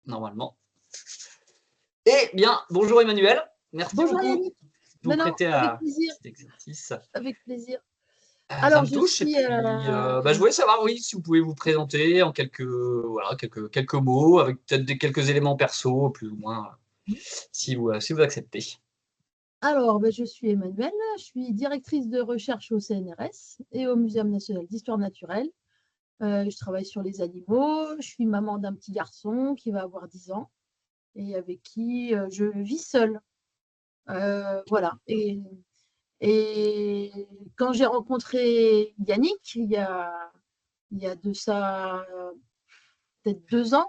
normalement. Eh bien, bonjour Emmanuel. Merci Bonjour beaucoup Yannick. de vous Non, prêter avec à plaisir, cet exercice. avec plaisir. Ça Alors me je touche et suis, puis, je voulais savoir, oui, si vous pouvez vous présenter en quelques mots avec peut-être quelques éléments perso, plus ou moins, si vous acceptez. je suis Emmanuelle, je suis directrice de recherche au CNRS et au Muséum national d'histoire naturelle. Je travaille sur les animaux, je suis maman d'un petit garçon qui va avoir 10 ans et avec qui, je vis seule. Voilà et quand j'ai rencontré Yannick, il y a de ça, peut-être 2 ans.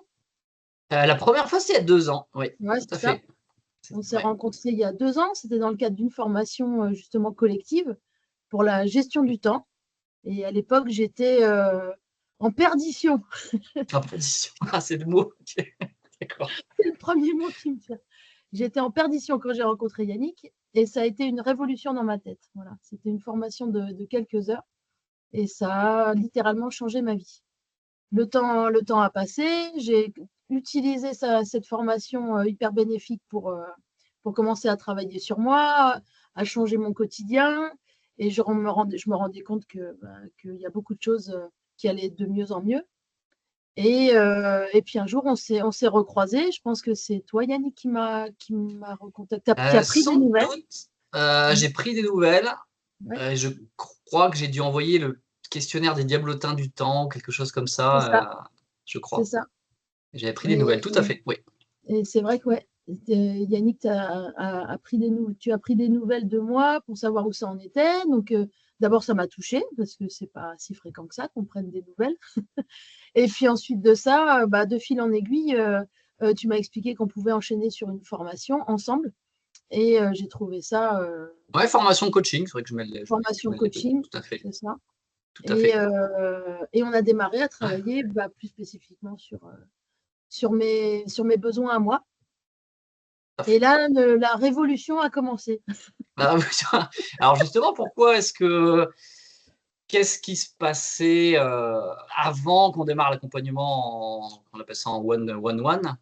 La première fois, c'est il y a 2 ans, oui, Ouais, tout c'est à ça. fait. On s'est Ouais. rencontrés il y a 2 ans, c'était dans le cadre d'une formation, justement collective pour la gestion du temps et à l'époque, j'étais, en perdition. Imposition. Ah, c'est le mot. OK. D'accord. C'est le premier mot qui me vient. J'étais en perdition quand j'ai rencontré Yannick et ça a été une révolution dans ma tête. Voilà, c'était une formation de quelques heures et ça a littéralement changé ma vie. Le temps a passé, j'ai utilisé cette formation, hyper bénéfique pour commencer à travailler sur moi, à changer mon quotidien et je me rendais compte qu'il y a beaucoup de choses, qui allaient de mieux en mieux et puis un jour on s'est recroisés. Je pense que c'est toi Yannick qui m'a recontacté, qui a pris des Sans nouvelles. doute, Mmh. j'ai pris des nouvelles. Ouais, Je crois que j'ai dû envoyer le questionnaire des diablotins du temps, quelque chose comme c'est ça, ça, je c'est crois. ça J'avais pris des nouvelles, et tout à fait, oui. Et c'est vrai que ouais, Yannick tu as pris des nouvelles de moi pour savoir où ça en était. Donc, d'abord, ça m'a touchée parce que c'est pas si fréquent que ça qu'on prenne des nouvelles. Et puis ensuite de ça, de fil en aiguille, tu m'as expliqué qu'on pouvait enchaîner sur une formation ensemble. Et j'ai trouvé ça, Ouais, formation coaching, c'est vrai que je formation mets les 2, coaching, tout à fait, c'est ça. tout à Et, fait. on a démarré à travailler plus spécifiquement sur mes besoins à moi. Tout à Et fait. là, la révolution a commencé. Bah, alors justement, qu'est-ce qui se passait, avant qu'on démarre l'accompagnement on appelle ça en one-one-one?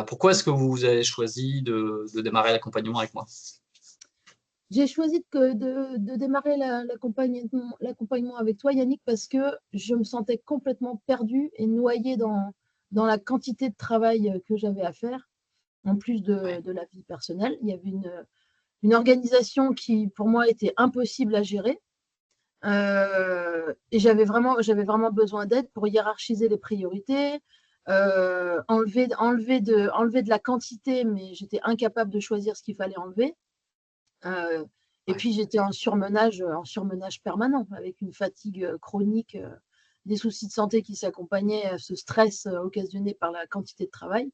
Pourquoi est-ce que vous avez choisi de démarrer l'accompagnement avec moi? J'ai choisi de démarrer l'accompagnement avec toi, Yannick, parce que je me sentais complètement perdue et noyée dans la quantité de travail que j'avais à faire, en plus Ouais. de la vie personnelle. Il y avait une organisation qui, pour moi, était impossible à gérer. Et j'avais vraiment besoin d'aide pour hiérarchiser les priorités, enlever de la quantité, mais j'étais incapable de choisir ce qu'il fallait enlever. Euh, et Ouais. puis j'étais en surmenage permanent, avec une fatigue chronique, des soucis de santé qui s'accompagnaient à ce stress occasionné par la quantité de travail.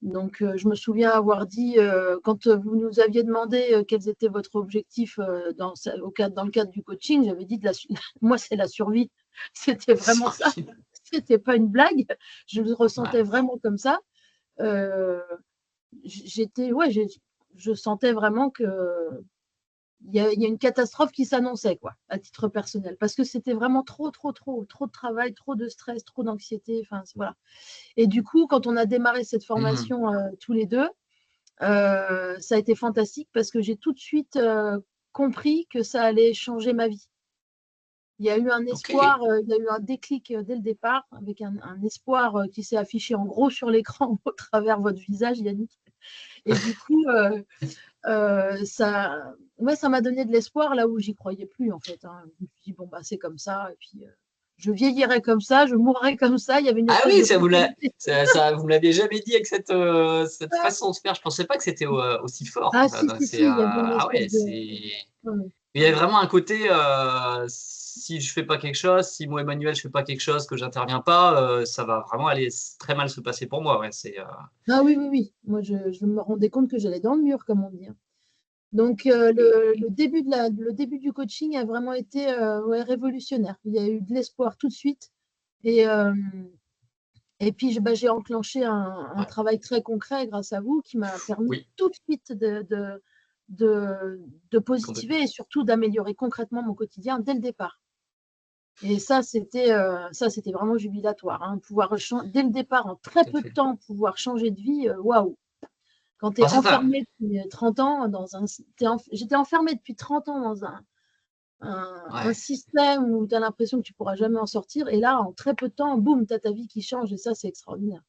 Donc, je me souviens avoir dit, quand vous nous aviez demandé quels étaient votre objectif dans le cadre du coaching, j'avais dit moi, c'est la survie. C'était vraiment ça. Survie. C'était pas une blague. Je le Ouais. ressentais vraiment comme ça. Euh, ouais, je sentais vraiment que il y a une catastrophe qui s'annonçait, quoi, à titre personnel, parce que c'était vraiment trop, trop, trop, trop de travail, trop de stress, trop d'anxiété. Enfin, voilà. Et du coup, quand on a démarré cette Mmh. formation tous les deux, ça a été fantastique parce que j'ai tout de suite compris que ça allait changer ma vie. Il y a eu un OK. espoir, il y a eu un déclic dès le départ, avec un espoir qui s'est affiché en gros sur l'écran au travers de votre visage, Yannick. Et du coup, ça m'a donné de l'espoir là où j'y croyais plus, en fait, hein. Je me suis dit, bon, c'est comme ça, et puis je vieillirai comme ça, je mourrai comme ça. Il y avait une Ah espèce oui, de mentalité. vous me l'aviez jamais dit avec cette façon de faire. Je pensais pas que c'était aussi fort. Ah, si, si, C'est, si, il y avait une ah ouais, espèce de. c'est Ouais, il y avait vraiment un côté, si je fais pas quelque chose, si moi, Emmanuel, je fais pas quelque chose, que j'interviens pas, ça va vraiment aller très mal se passer pour moi. Ouais, ah oui, oui, oui. Moi, je me rendais compte que j'allais dans le mur, comme on dit, hein. Donc, le début du coaching a vraiment été ouais, révolutionnaire. Il y a eu de l'espoir tout de suite. Et, et puis, j'ai enclenché un ouais, travail très concret grâce à vous qui m'a permis oui, tout de suite de positiver complètement. et surtout d'améliorer concrètement mon quotidien dès le départ. Et ça, c'était vraiment jubilatoire, hein. Pouvoir dès le départ, en très Tout à peu de fait. temps, pouvoir changer de vie, waouh! Quand tu es Alors ça, enfermé depuis 30 ans j'étais enfermée depuis 30 ans dans un ouais. système où tu as l'impression que tu pourras jamais en sortir. Et là, en très peu de temps, boum, tu as ta vie qui change. Et ça, c'est extraordinaire.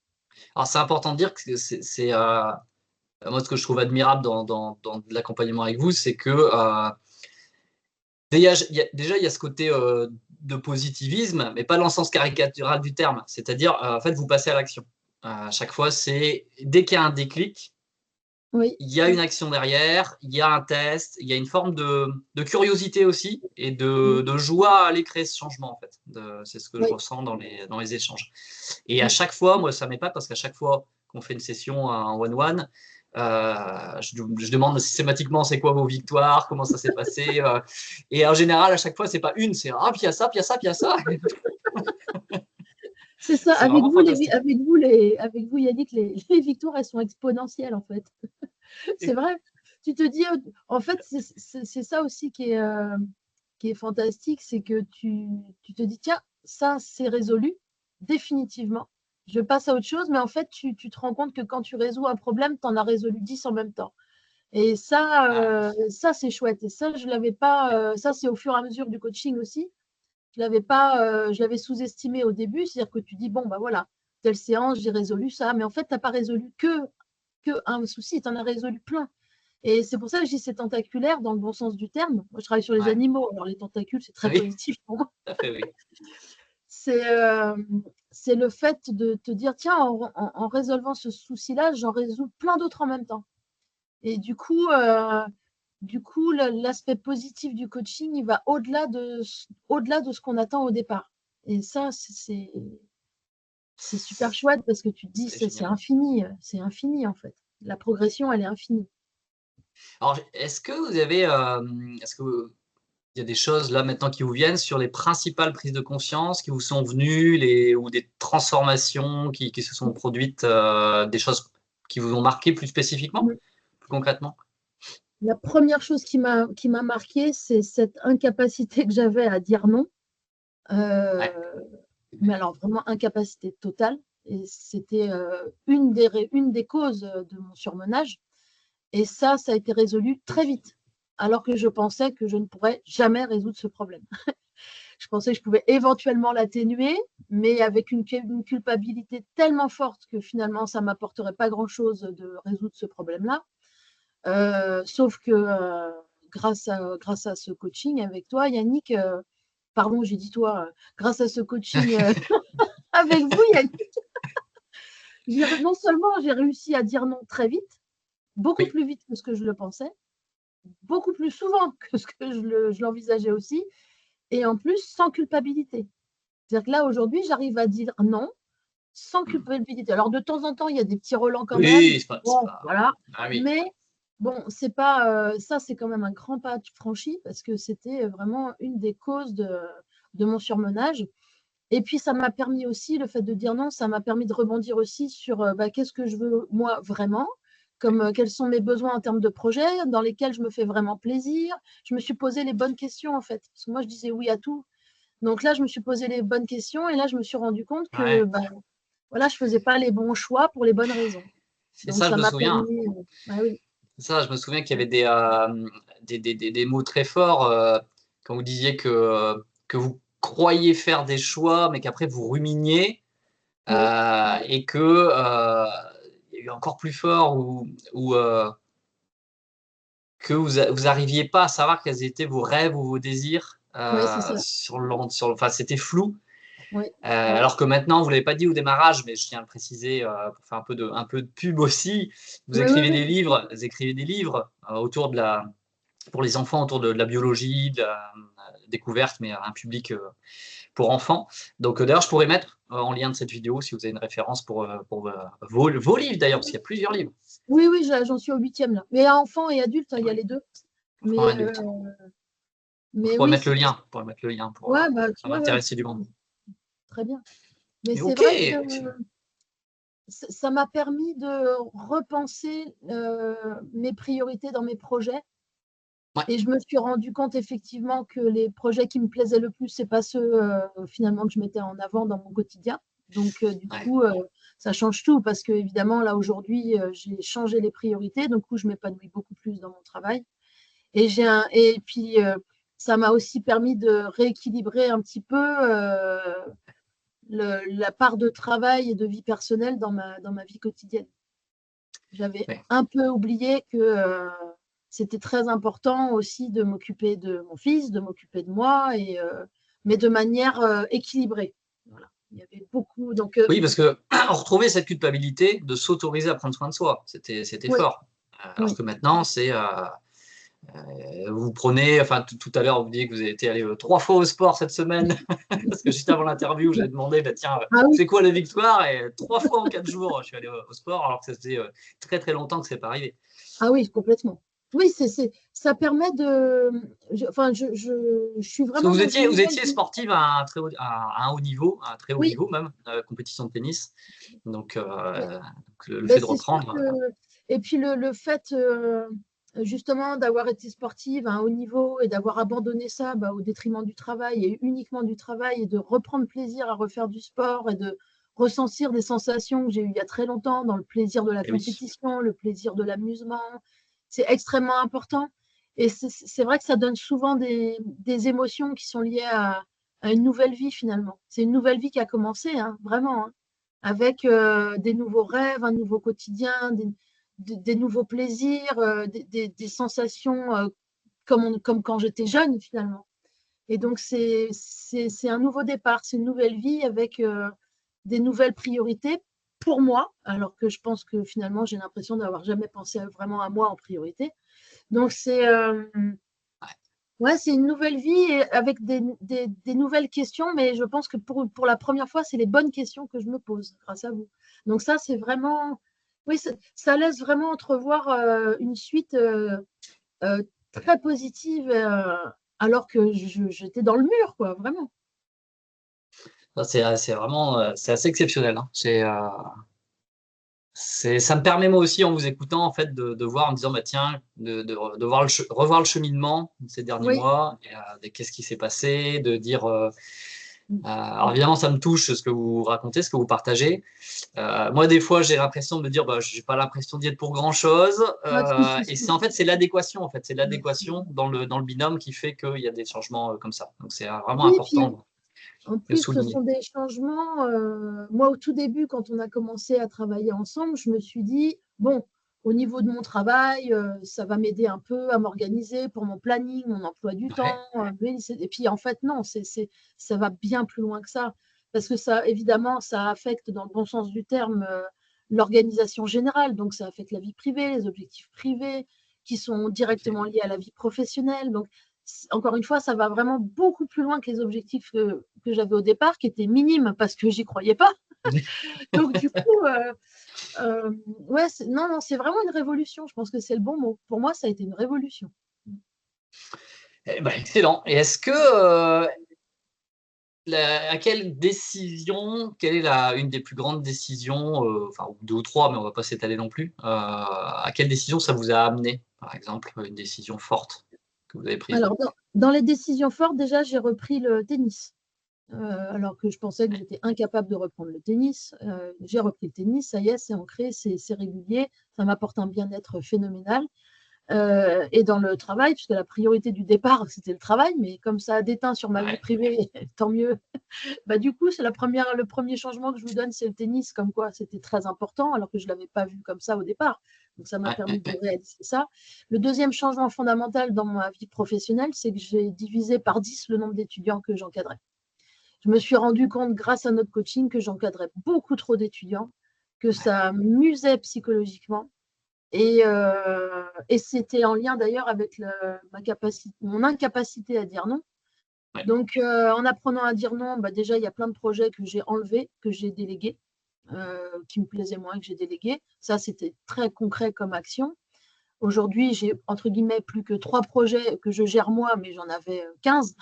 Alors c'est important de dire que moi ce que je trouve admirable dans l'accompagnement avec vous, c'est que déjà il y a ce côté de positivisme, mais pas dans le sens caricatural du terme. C'est-à-dire, en fait, vous passez à l'action. À chaque fois, c'est dès qu'il y a un déclic, Oui, il y a une action derrière, il y a un test, il y a une forme de curiosité aussi et de joie à aller créer ce changement, en fait. C'est ce que je oui, ressens dans les échanges. Et à oui. chaque fois, moi, ça m'épate parce qu'à chaque fois qu'on fait une session en one-one, je demande systématiquement c'est quoi vos victoires, comment ça s'est passé. Et en général, à chaque fois, c'est pas une, c'est ah, puis il y a ça, puis il y a ça, puis il y a ça. C'est ça. C'est vraiment fantastique. Avec vous, Yannick, les victoires, elles sont exponentielles, en fait. C'est vrai. Tu te dis, en fait, c'est ça aussi qui est fantastique, c'est que tu te dis, tiens, ça, c'est résolu, définitivement. Je passe à autre chose, mais en fait, tu te rends compte que quand tu résous un problème, tu en as résolu 10 en même temps. Et Ah, ça c'est chouette. Et ça, je l'avais pas. Ça, c'est au fur et à mesure du coaching aussi. Je l'avais pas. Je l'avais sous-estimé au début. C'est-à-dire que tu dis, bon, bah voilà, telle séance, j'ai résolu ça. Mais en fait, tu n'as pas résolu que un souci, tu en as résolu plein. Et c'est pour ça que je dis c'est tentaculaire dans le bon sens du terme. Moi, je travaille sur les ouais. animaux. Alors, les tentacules, c'est très Oui, positif pour moi. tout à fait, oui. C'est euh, c'est le fait de te dire, tiens, en résolvant ce souci-là, j'en résous plein d'autres en même temps. Et du coup, l'aspect positif du coaching, il va au-delà de ce qu'on attend au départ. Et ça, c'est super chouette parce que tu te dis, C'est génial. c'est infini en fait. La progression, elle est infinie. Alors, est-ce que il y a des choses là maintenant qui vous viennent sur les principales prises de conscience qui vous sont venues, ou des transformations qui se sont produites, des choses qui vous ont marqué plus spécifiquement, plus concrètement? La première chose qui m'a marquée, c'est cette incapacité que j'avais à dire non. Ouais. Euh, mais alors vraiment incapacité totale. Et c'était une des causes de mon surmenage. Et ça a été résolu très vite, alors que je pensais que je ne pourrais jamais résoudre ce problème. Je pensais que je pouvais éventuellement l'atténuer, mais avec une culpabilité tellement forte que finalement, ça ne m'apporterait pas grand-chose de résoudre ce problème-là. Sauf que grâce à ce coaching avec toi, Yannick, pardon, j'ai dit toi, grâce à ce coaching avec vous, Yannick, non seulement j'ai réussi à dire non très vite, beaucoup Oui. plus vite que ce que je le pensais, beaucoup plus souvent que ce que je l'envisageais aussi, et en plus sans culpabilité. C'est-à-dire que là, aujourd'hui, j'arrive à dire non sans Hmm. culpabilité. Alors, de temps en temps, il y a des petits relents quand même. Oui, Bon, voilà. Ah oui. Mais bon, c'est pas ça, c'est quand même un grand pas franchi parce que c'était vraiment une des causes de mon surmenage. Et puis, ça m'a permis aussi, le fait de dire non, ça m'a permis de rebondir aussi sur bah, qu'est-ce que je veux moi vraiment, comme quels sont mes besoins en termes de projets dans lesquels je me fais vraiment plaisir. Je me suis posé les bonnes questions en fait. Parce que moi, je disais oui à tout. Donc là, je me suis posé les bonnes questions et là, je me suis rendu compte que Ouais. bah, voilà, je ne faisais pas les bons choix pour les bonnes raisons. Et Donc ça, je ça me m'a souviens. permis. Bah oui. Ça, je me souviens qu'il y avait des mots très forts quand vous disiez que vous croyiez faire des choix, mais qu'après vous ruminiez, Oui, et il y a eu encore plus fort que vous arriviez pas à savoir quels étaient vos rêves ou vos désirs oui, c'est ça. enfin, c'était flou. Oui, oui, Alors que maintenant, vous l'avez pas dit au démarrage, mais je tiens à le préciser pour faire un peu de pub aussi. oui, oui, oui. Vous écrivez des livres pour les enfants autour de la biologie, de la découverte, mais à un public pour enfants. Donc d'ailleurs, je pourrais mettre en lien de cette vidéo si vous avez une référence pour vos livres d'ailleurs, parce qu'il y a plusieurs livres. Oui, oui, j'en suis au 8e là. Mais à enfants et adultes, hein, il y a Ouais, les deux. enfants Mais, adultes. Je mais pourrais oui, mettre le c'était. lien, Ouais, bah, ça va ouais, ouais, intéresser du monde. très bien. Mais Mais c'est ok, vrai que ça m'a permis de repenser mes priorités dans mes projets Ouais, Et je me suis rendu compte effectivement que les projets qui me plaisaient le plus, c'est pas ceux finalement que je mettais en avant dans mon quotidien. Donc du ouais, coup, ça change tout parce que évidemment là aujourd'hui, j'ai changé les priorités. Donc coup, je m'épanouis beaucoup plus dans mon travail. Et puis ça m'a aussi permis de rééquilibrer un petit peu la part de travail et de vie personnelle dans ma vie quotidienne. J'avais ouais. un peu oublié que c'était très important aussi de m'occuper de mon fils, de m'occuper de moi, mais de manière équilibrée. Voilà. Il y avait beaucoup. Donc, Oui, parce que on retrouvait cette culpabilité de s'autoriser à prendre soin de soi. C'était oui, fort. Alors oui. que maintenant, vous prenez, enfin tout à l'heure, vous disiez que vous avez été allé 3 fois au sport cette semaine, parce que juste avant l'interview, j'ai demandé, bah, tiens, Ah oui, c'est quoi la victoire? Et 3 fois en 4 jours, je suis allé au sport, alors que ça faisait très très longtemps que c'est pas arrivé. ah oui, complètement. Oui, ça permet de. Enfin, je suis Parce que vraiment dans une vous nouvelle étiez vie. sportive à un haut niveau, à un très haut Oui, niveau même, compétition de tennis. Donc, oui. le fait Ben, de c'est sûr reprendre. que. Et puis le fait justement d'avoir été sportive à un haut niveau et d'avoir abandonné ça au détriment du travail et uniquement du travail et de reprendre plaisir à refaire du sport et de ressentir des sensations que j'ai eues il y a très longtemps dans le plaisir de la Eh oui. compétition, le plaisir de l'amusement, c'est extrêmement important. Et c'est vrai que ça donne souvent des émotions qui sont liées à une nouvelle vie finalement. C'est une nouvelle vie qui a commencé, hein, vraiment, hein, avec des nouveaux rêves, un nouveau quotidien, des nouveaux plaisirs, des sensations comme quand j'étais jeune finalement. Et donc c'est un nouveau départ, c'est une nouvelle vie avec des nouvelles priorités pour moi, alors que je pense que finalement j'ai l'impression d'avoir jamais pensé vraiment à moi en priorité. Donc ouais, c'est une nouvelle vie avec des nouvelles questions, mais je pense que pour la première fois, c'est les bonnes questions que je me pose grâce à vous. Donc ça, c'est vraiment, oui, ça laisse vraiment entrevoir une suite euh, très positive, alors que j'étais dans le mur, quoi, vraiment. C'est vraiment, c'est assez exceptionnel, hein. Ça me permet moi aussi en vous écoutant en fait de voir en me disant bah tiens de voir revoir le cheminement de ces derniers Oui, mois et, de qu'est-ce qui s'est passé, de dire alors évidemment ça me touche ce que vous racontez, ce que vous partagez. Moi des fois j'ai l'impression de me dire bah j'ai pas l'impression d'y être pour grand chose, ah, si, si, et si. c'est en fait c'est l'adéquation en fait c'est Oui, l'adéquation dans le binôme qui fait qu'il y a des changements comme ça. Donc c'est vraiment oui, puis important en de plus, ce souligner. sont des changements. Moi, au tout début, quand on a commencé à travailler ensemble, je me suis dit, bon, au niveau de mon travail, ça va m'aider un peu à m'organiser pour mon planning, mon emploi du temps. Ouais, Et puis, en fait, non, ça va bien plus loin que ça. Parce que ça, évidemment, ça affecte, dans le bon sens du terme, l'organisation générale. Donc, ça affecte la vie privée, les objectifs privés qui sont directement liés à la vie professionnelle. Donc, encore une fois, ça va vraiment beaucoup plus loin que les objectifs que j'avais au départ, qui étaient minimes parce que j'y croyais pas. Donc, du coup, ouais, non, non, c'est vraiment une révolution. Je pense que c'est le bon mot. Pour moi, ça a été une révolution. eh ben, excellent. Et est-ce que à quelle est une des plus grandes décisions, enfin deux ou trois, mais on va pas s'étaler non plus. À quelle décision ça vous a amené, par exemple, une décision forte que vous avez prise? Alors, dans les décisions fortes, déjà, j'ai repris le tennis. Alors que je pensais que j'étais incapable de reprendre le tennis. J'ai repris le tennis, ça y est, c'est ancré, c'est régulier, ça m'apporte un bien-être phénoménal. Et dans le travail, puisque la priorité du départ, c'était le travail, mais comme ça a déteint sur ma vie Ouais, privée, tant mieux. Du coup, c'est le premier changement que je vous donne, c'est le tennis, comme quoi c'était très important, alors que je ne l'avais pas vu comme ça au départ. Donc, ça m'a ouais, permis ouais, de ouais. réaliser ça. Le deuxième changement fondamental dans ma vie professionnelle, c'est que j'ai divisé par 10 le nombre d'étudiants que j'encadrais. Je me suis rendu compte, grâce à notre coaching, que j'encadrais beaucoup trop d'étudiants, que ça m'usait psychologiquement. Et c'était en lien d'ailleurs avec mon incapacité à dire non. Ouais. Donc, en apprenant à dire non, déjà, il y a plein de projets que j'ai enlevés, que j'ai délégués, qui me plaisaient moins, que j'ai délégués. Ça, c'était très concret comme action. Aujourd'hui, j'ai, entre guillemets, plus que 3 projets que je gère moi, mais j'en avais 15.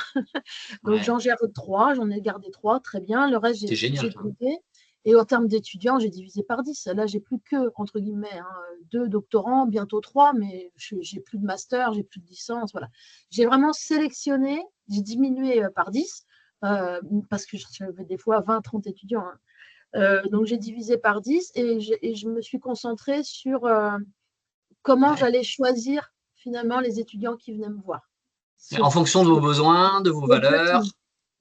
Donc, Ouais. j'en gère 3, j'en ai gardé 3, très bien. Le reste, C'est j'ai génial, ça. délégué. Et en termes d'étudiants, j'ai divisé par 10. Là, j'ai plus que, entre guillemets, 2 doctorants, bientôt 3, mais j'ai plus de master, j'ai plus de licence. Voilà. J'ai vraiment sélectionné, j'ai diminué par 10, parce que j'avais des fois 20, 30 étudiants. Donc, j'ai divisé par 10 et je me suis concentrée sur comment Ouais. j'allais choisir finalement les étudiants qui venaient me voir. En fonction de vos besoins, de vos Exactement, valeurs,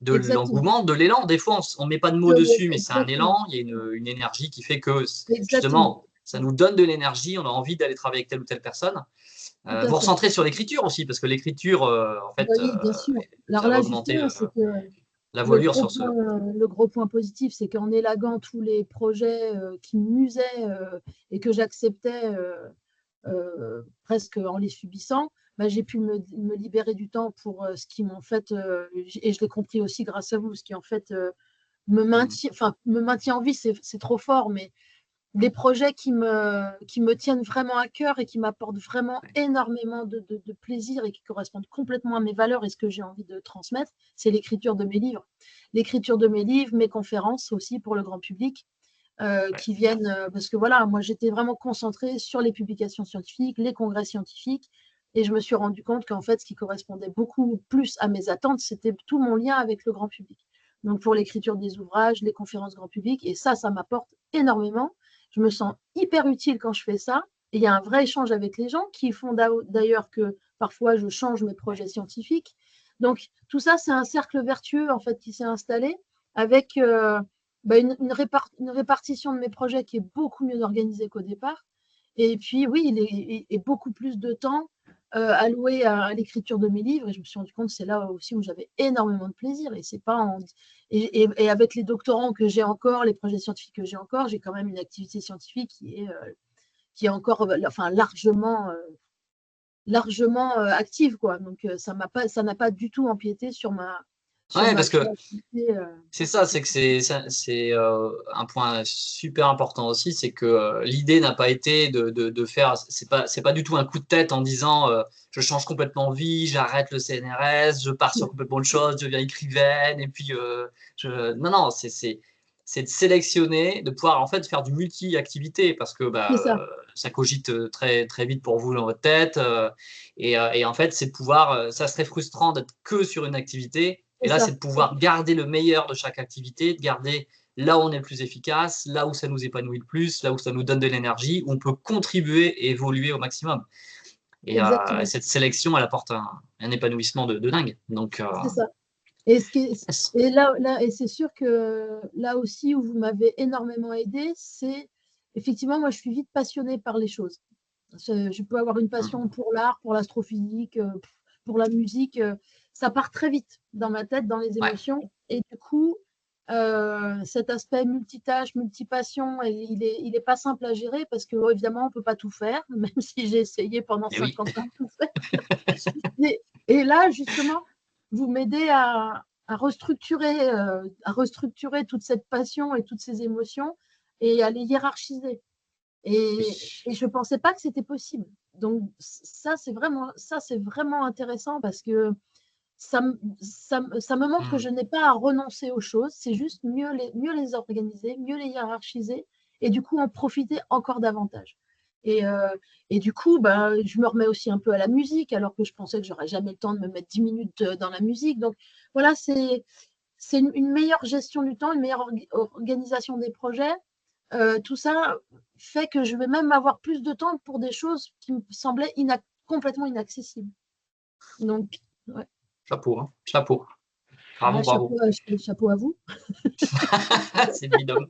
de exactement. l'engouement, de l'élan. Des fois, on ne met pas de mots dessus, mais c'est un élan. Exactement, Il y a une énergie qui fait que, exactement, justement, ça nous donne de l'énergie. On a envie d'aller travailler avec telle ou telle personne. tout à Vous fait. recentrez sur l'écriture aussi, parce que l'écriture, en fait, Oui, bien sûr. Alors ça va là, augmenter justement, c'est que la le voilure gros sur ce. point, le gros point positif, c'est qu'en élaguant tous les projets qui m'usaient et que j'acceptais presque en les subissant, bah, j'ai pu me libérer du temps pour ce qui m'en fait, et je l'ai compris aussi grâce à vous, ce qui en fait me maintient en vie, c'est trop fort, mais des projets qui me tiennent vraiment à cœur et qui m'apportent vraiment énormément de plaisir et qui correspondent complètement à mes valeurs et ce que j'ai envie de transmettre, c'est l'écriture de mes livres. L'écriture de mes livres, mes conférences aussi pour le grand public, Ouais. qui viennent, parce que voilà, moi j'étais vraiment concentrée sur les publications scientifiques, les congrès scientifiques, et je me suis rendu compte qu'en fait, ce qui correspondait beaucoup plus à mes attentes, c'était tout mon lien avec le grand public. Donc pour l'écriture des ouvrages, les conférences grand public, et ça m'apporte énormément. Je me sens hyper utile quand je fais ça. Et il y a un vrai échange avec les gens qui font d'ailleurs que parfois je change mes projets scientifiques. Donc tout ça, c'est un cercle vertueux en fait qui s'est installé avec bah, une répartition de mes projets qui est beaucoup mieux organisée qu'au départ. Et puis oui, il est beaucoup plus de temps alloué à l'écriture de mes livres. Et je me suis rendu compte que c'est là aussi où j'avais énormément de plaisir. Et c'est pas et avec les doctorants que j'ai encore, les projets scientifiques que j'ai encore, j'ai quand même une activité scientifique qui est encore enfin, largement active, quoi. Donc ça n'a pas du tout empiété sur Ouais, ma parce que créativité. c'est ça, c'est que c'est un point super important aussi, c'est que l'idée n'a pas été de faire, c'est pas du tout un coup de tête en disant je change complètement de vie, j'arrête le CNRS, je pars sur complètement autre chose, je deviens écrivaine, et puis non, non, c'est de sélectionner, de pouvoir en fait faire du multi-activité, parce que C'est bah, ça, ça cogite très, très vite pour vous dans votre tête, et en fait, c'est de pouvoir, ça serait frustrant d'être que sur une activité. Et c'est là, c'est ça. de pouvoir garder le meilleur de chaque activité, de garder là où on est le plus efficace, là où ça nous épanouit le plus, là où ça nous donne de l'énergie, où on peut contribuer et évoluer au maximum. Et Exactement. cette sélection, elle apporte un épanouissement de dingue. Donc, C'est ça. Et, ce qui est- yes. et c'est sûr que là aussi où vous m'avez énormément aidé, c'est effectivement, moi je suis vite passionnée par les choses. Je peux avoir une passion pour l'art, pour l'astrophysique, pour la musique. Ça part très vite dans ma tête, dans les Ouais, émotions. Et du coup, cet aspect multitâche, multipassion, il est pas simple à gérer parce que évidemment, on peut pas tout faire, même si j'ai essayé pendant et oui. 50 ans de tout faire. Et là, justement, vous m'aidez à restructurer toute cette passion et toutes ces émotions et à les hiérarchiser. Et je ne pensais pas que c'était possible. Donc ça, c'est vraiment intéressant parce que ça me montre que Hmm. je n'ai pas à renoncer aux choses, c'est juste mieux les organiser, mieux les hiérarchiser et du coup en profiter encore davantage. Et, euh, et du coup, bah, je me remets aussi un peu à la musique alors que je pensais que j'aurais jamais le temps de me mettre 10 minutes dans la musique. Donc voilà, c'est une meilleure gestion du temps, une meilleure organisation des projets. Tout ça fait que je vais même avoir plus de temps pour des choses qui me semblaient complètement inaccessibles. Donc, ouais. Chapeau, hein. Chapeau. Bravo, Ah, bravo. chapeau à vous. C'est le binôme.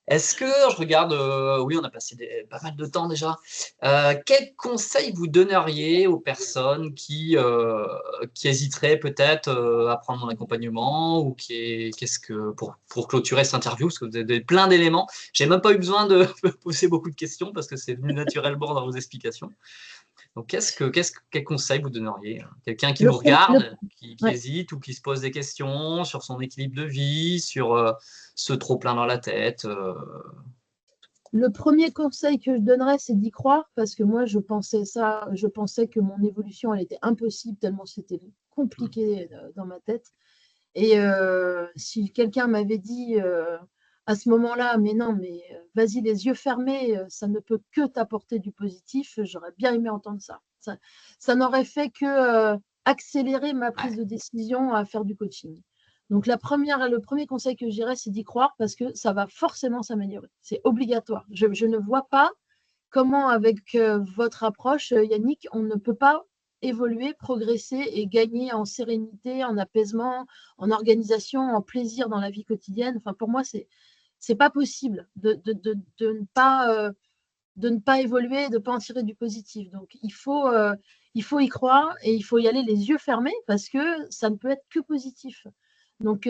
Est-ce que je regarde, oui, on a passé pas mal de temps déjà. Quel conseil vous donneriez aux personnes qui hésiteraient peut-être à prendre mon accompagnement ou qu'est-ce que pour clôturer cette interview, parce que vous avez plein d'éléments. J'ai même pas eu besoin de poser beaucoup de questions parce que c'est venu naturellement dans vos explications. Donc, quel conseil vous donneriez? Quelqu'un qui Le, nous pro- le- regarde, qui ouais. hésite ou qui se pose des questions sur son équilibre de vie, sur ce trop-plein dans la tête. Le premier conseil que je donnerais, c'est d'y croire parce que moi, je pensais que mon évolution, elle était impossible tellement c'était compliqué dans ma tête. Et si quelqu'un m'avait dit à ce moment-là, mais non, mais vas-y, les yeux fermés, ça ne peut que t'apporter du positif. J'aurais bien aimé entendre ça. Ça n'aurait fait que accélérer ma prise de décision à faire du coaching. Donc, le premier conseil que je dirais, c'est d'y croire parce que ça va forcément s'améliorer. C'est obligatoire. Je ne vois pas comment, avec votre approche, Yannick, on ne peut pas évoluer, progresser et gagner en sérénité, en apaisement, en organisation, en plaisir dans la vie quotidienne. Enfin, pour moi, c'est pas possible de ne pas évoluer, de ne pas en tirer du positif. Donc, il faut y croire et il faut y aller les yeux fermés parce que ça ne peut être que positif. Donc,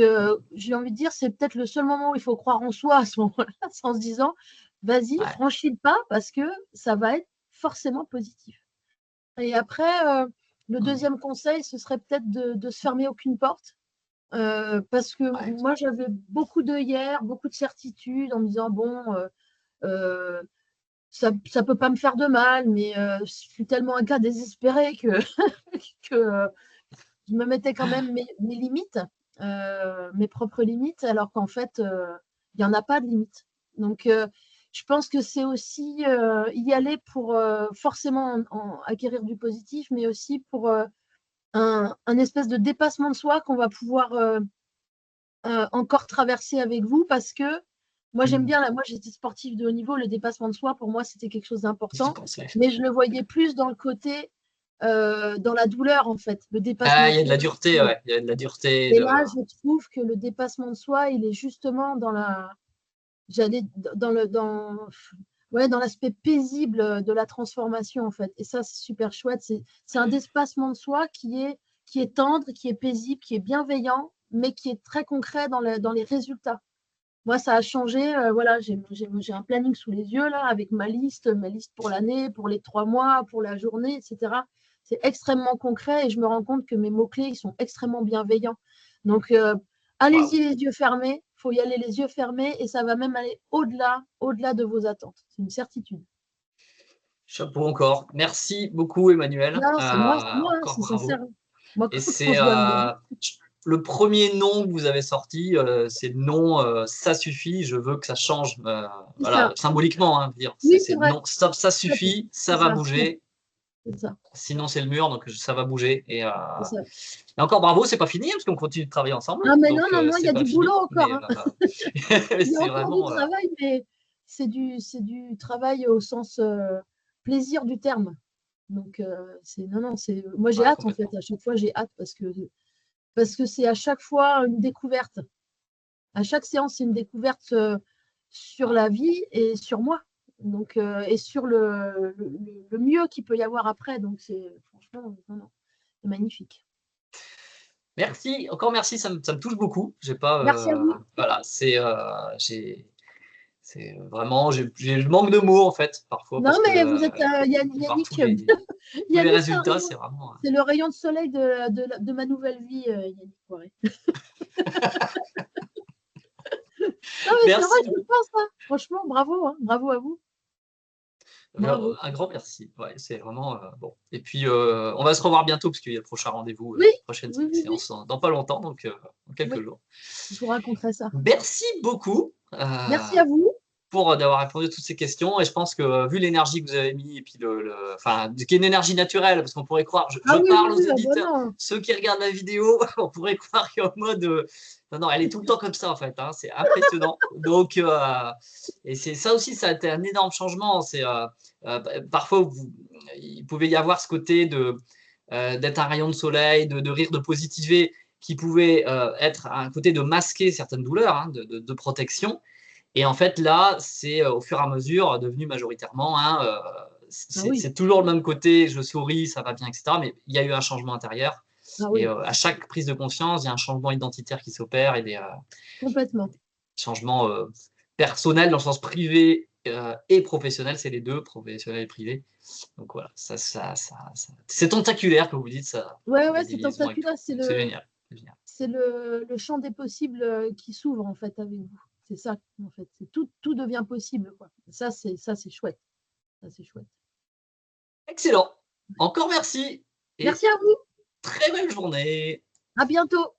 j'ai envie de dire, c'est peut-être le seul moment où il faut croire en soi à ce moment-là, en se disant, vas-y, Ouais. franchis le pas parce que ça va être forcément positif. Et après, le deuxième conseil, ce serait peut-être de se fermer aucune porte. Parce que Ouais. moi, j'avais beaucoup d'œillères, beaucoup de certitudes en me disant, bon, ça ne peut pas me faire de mal, mais je suis tellement un cas désespéré que, que je me mettais quand même mes limites, mes propres limites, alors qu'en fait, il n'y en a pas de limites. Donc, je pense que c'est aussi y aller pour forcément acquérir du positif, mais aussi pour un espèce de dépassement de soi qu'on va pouvoir encore traverser avec vous parce que moi, j'aime bien, moi j'étais sportive de haut niveau, le dépassement de soi, pour moi, c'était quelque chose J'y d'important, pensais. mais je le voyais plus dans le côté, dans la douleur, en fait, le dépassement Ah, de il y a de soi. la dureté, ouais. Il y a de la dureté. Et là, je trouve que le dépassement de soi, il est justement j'allais ouais, dans l'aspect paisible de la transformation, en fait. Et ça, c'est super chouette. C'est un dépassement de soi qui est tendre, qui est paisible, qui est bienveillant, mais qui est très concret dans les résultats. Moi, ça a changé. Voilà, j'ai un planning sous les yeux, là, avec ma liste pour l'année, pour les 3 mois, pour la journée, etc. C'est extrêmement concret et je me rends compte que mes mots-clés, ils sont extrêmement bienveillants. Donc, Wow. allez-y les yeux fermés. Il faut y aller les yeux fermés et ça va même aller au-delà de vos attentes. C'est une certitude. Chapeau encore. Merci beaucoup, Emmanuel. Non, c'est moi, hein, Encore c'est sincère. bravo. Moi, Et quand c'est je vois le. le premier nom que vous avez sorti, c'est le nom ça suffit, je veux que ça change. C'est Voilà, ça. symboliquement, hein, dire, Oui, c'est c'est vrai. non, stop, ça suffit, ça C'est va ça. bouger. C'est ça. Sinon, c'est le mur, donc ça va bouger. C'est ça. Et encore bravo, c'est pas fini, parce qu'on continue de travailler ensemble. Ah, mais non, Donc, non, non, il y c'est a pas du boulot fini. encore, Mais hein. Il y a c'est encore du vraiment. travail, mais c'est du travail au sens plaisir du terme. Donc, non, non, moi j'ai Ouais, hâte en fait. complètement. À chaque fois, j'ai hâte parce que c'est à chaque fois une découverte. À chaque séance, c'est une découverte sur la vie et sur moi. Donc, et sur le mieux qu'il peut y avoir après. Donc, c'est franchement, non, non, c'est magnifique. Merci, encore merci, ça me touche beaucoup. J'ai pas, Merci à vous. voilà, c'est vraiment, je manque de mots en fait parfois Non, parce que mais vous êtes voir Yannick. tous les Yannick, résultats, c'est vraiment. c'est le rayon de soleil de ma nouvelle vie, Yannick Poiré. Non, mais c'est vrai, Merci, je le pense, hein. Franchement, bravo, hein. Bravo à vous. Bravo. un grand merci. Ouais, c'est vraiment bon. Et puis on va se revoir bientôt parce qu'il y a le prochain rendez-vous, Oui, prochaine oui, oui, oui. séance dans pas longtemps, donc dans quelques Oui, jours. je vous raconterai ça. Merci beaucoup. Merci à vous. Pour d'avoir répondu à toutes ces questions. Et je pense que vu l'énergie que vous avez mis, et puis enfin, qui est une énergie naturelle, parce qu'on pourrait croire, je Ah oui, oui, parle aux oui, ah bah auditeurs, non. ceux qui regardent la vidéo, on pourrait croire qu'en mode, non, non, elle est tout le temps comme ça en fait, hein, c'est impressionnant. Donc, et c'est ça aussi, ça a été un énorme changement. C'est parfois, il pouvait y avoir ce côté d'être un rayon de soleil, de rire, de positiver, qui pouvait être un côté de masquer certaines douleurs, hein, de protection. Et en fait, là, c'est au fur et à mesure devenu majoritairement, hein, Ah oui, c'est toujours le même côté, je souris, ça va bien, etc. Mais il y a eu un changement intérieur. ah Et oui, à chaque prise de conscience, il y a un changement identitaire qui s'opère et des complètement. changements personnels dans le sens privé et professionnel, c'est les deux, professionnel et privé. Donc voilà, c'est tentaculaire, comme vous dites, ça, Ouais, la ouais, c'est division et tout. tentaculaire. Donc c'est génial. C'est génial. C'est le champ des possibles qui s'ouvre en fait avec vous. C'est ça, en fait. Tout devient possible, quoi. Ça, c'est chouette. Ça, c'est chouette. Excellent. Encore merci Merci et à vous. très belle journée. À bientôt.